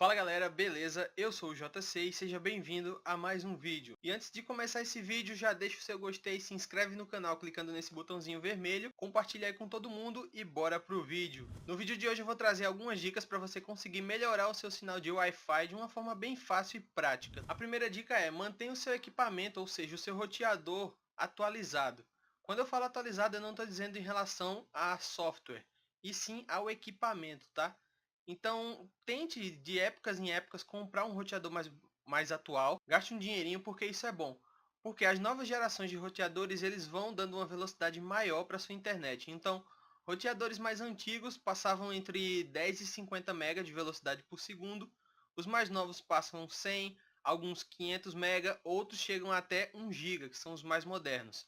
Fala galera, beleza? Eu sou o JC e seja bem-vindo a mais um vídeo. E antes de começar esse vídeo, já deixa o seu gostei, se inscreve no canal clicando nesse botãozinho vermelho, compartilha aí com todo mundo e bora pro vídeo. No vídeo de hoje eu vou trazer algumas dicas para você conseguir melhorar o seu sinal de Wi-Fi de uma forma bem fácil e prática. A primeira dica é mantenha o seu equipamento, ou seja, o seu roteador atualizado. Quando eu falo atualizado, eu não estou dizendo em relação a software, e sim ao equipamento, tá? Então, tente de épocas em épocas comprar um roteador mais atual. Gaste um dinheirinho porque isso é bom. Porque as novas gerações de roteadores eles vão dando uma velocidade maior para sua internet. Então, roteadores mais antigos passavam entre 10 e 50 MB de velocidade por segundo. Os mais novos passam 100, alguns 500 MB, outros chegam até 1 GB, que são os mais modernos.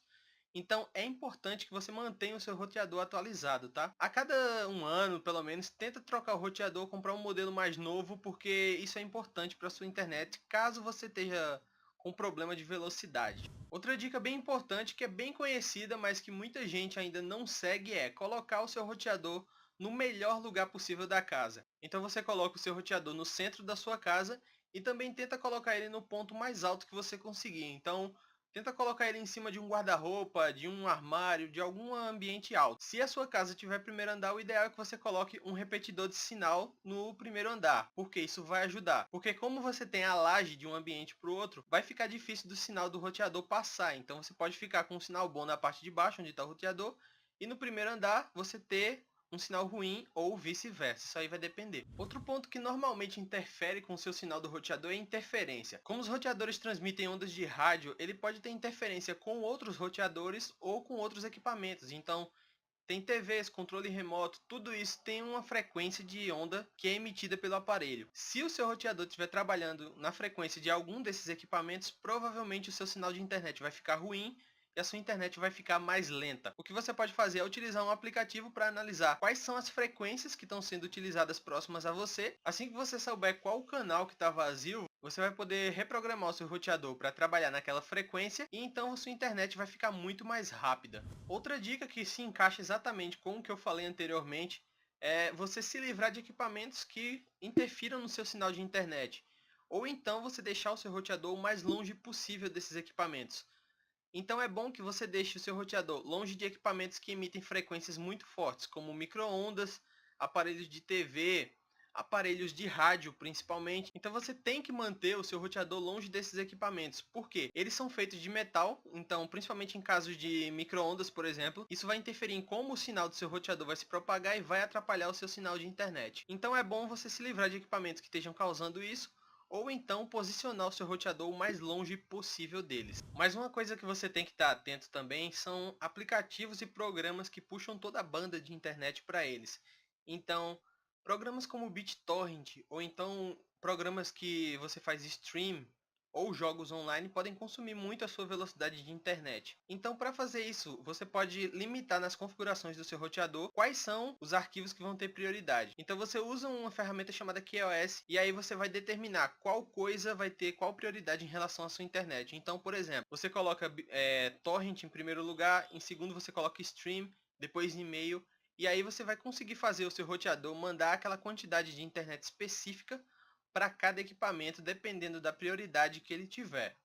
Então é importante que você mantenha o seu roteador atualizado, tá? A cada um ano, pelo menos, tenta trocar o roteador, comprar um modelo mais novo, porque isso é importante para sua internet, caso você esteja com problema de velocidade. Outra dica bem importante, que é bem conhecida, mas que muita gente ainda não segue, é colocar o seu roteador no melhor lugar possível da casa. Então você coloca o seu roteador no centro da sua casa e também tenta colocar ele no ponto mais alto que você conseguir. Então, tenta colocar ele em cima de um guarda-roupa, de um armário, de algum ambiente alto. Se a sua casa tiver primeiro andar, o ideal é que você coloque um repetidor de sinal no primeiro andar, porque isso vai ajudar. Porque como você tem a laje de um ambiente para o outro, vai ficar difícil do sinal do roteador passar. Então você pode ficar com um sinal bom na parte de baixo, onde está o roteador, e no primeiro andar você ter um sinal ruim ou vice-versa, isso aí vai depender. Outro ponto que normalmente interfere com o seu sinal do roteador é a interferência. Como os roteadores transmitem ondas de rádio, ele pode ter interferência com outros roteadores ou com outros equipamentos. Então, tem TVs, controle remoto, tudo isso tem uma frequência de onda que é emitida pelo aparelho. Se o seu roteador estiver trabalhando na frequência de algum desses equipamentos, provavelmente o seu sinal de internet vai ficar ruim e a sua internet vai ficar mais lenta. O que você pode fazer é utilizar um aplicativo para analisar quais são as frequências que estão sendo utilizadas próximas a você. Assim que você souber qual o canal que está vazio, você vai poder reprogramar o seu roteador para trabalhar naquela frequência e então a sua internet vai ficar muito mais rápida. Outra dica que se encaixa exatamente com o que eu falei anteriormente é você se livrar de equipamentos que interfiram no seu sinal de internet. Ou então você deixar o seu roteador o mais longe possível desses equipamentos. Então é bom que você deixe o seu roteador longe de equipamentos que emitem frequências muito fortes, como micro-ondas, aparelhos de TV, aparelhos de rádio principalmente. Então você tem que manter o seu roteador longe desses equipamentos. Por quê? Eles são feitos de metal, então principalmente em casos de micro-ondas, por exemplo, isso vai interferir em como o sinal do seu roteador vai se propagar e vai atrapalhar o seu sinal de internet. Então é bom você se livrar de equipamentos que estejam causando isso, ou então posicionar o seu roteador o mais longe possível deles. Mas uma coisa que você tem que estar atento também são aplicativos e programas que puxam toda a banda de internet para eles. Então, programas como o BitTorrent, ou então programas que você faz stream, ou jogos online podem consumir muito a sua velocidade de internet. Então, para fazer isso, você pode limitar nas configurações do seu roteador quais são os arquivos que vão ter prioridade. Então, você usa uma ferramenta chamada QoS e aí você vai determinar qual coisa vai ter qual prioridade em relação à sua internet. Então, por exemplo, você coloca torrent em primeiro lugar, em segundo você coloca stream, depois e-mail, e aí você vai conseguir fazer o seu roteador mandar aquela quantidade de internet específica para cada equipamento, dependendo da prioridade que ele tiver.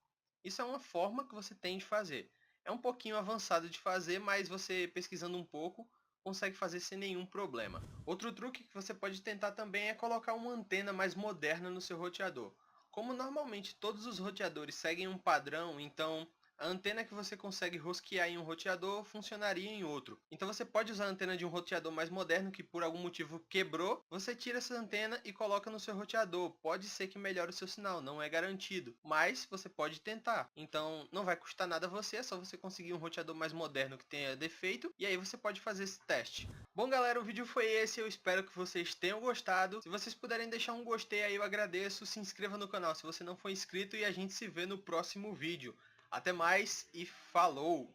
Isso é uma forma que você tem de fazer. É um pouquinho avançado de fazer, mas você pesquisando um pouco consegue fazer sem nenhum problema. Outro truque que você pode tentar também é colocar uma antena mais moderna no seu roteador. Como normalmente todos os roteadores seguem um padrão, então a antena que você consegue rosquear em um roteador funcionaria em outro. Então você pode usar a antena de um roteador mais moderno que por algum motivo quebrou, você tira essa antena e coloca no seu roteador. Pode ser que melhore o seu sinal, não é garantido, mas você pode tentar. Então não vai custar nada a você, é só você conseguir um roteador mais moderno que tenha defeito e aí você pode fazer esse teste. Bom galera, o vídeo foi esse, eu espero que vocês tenham gostado. Se vocês puderem deixar um gostei aí eu agradeço, se inscreva no canal se você não for inscrito e a gente se vê no próximo vídeo. Até mais e falou!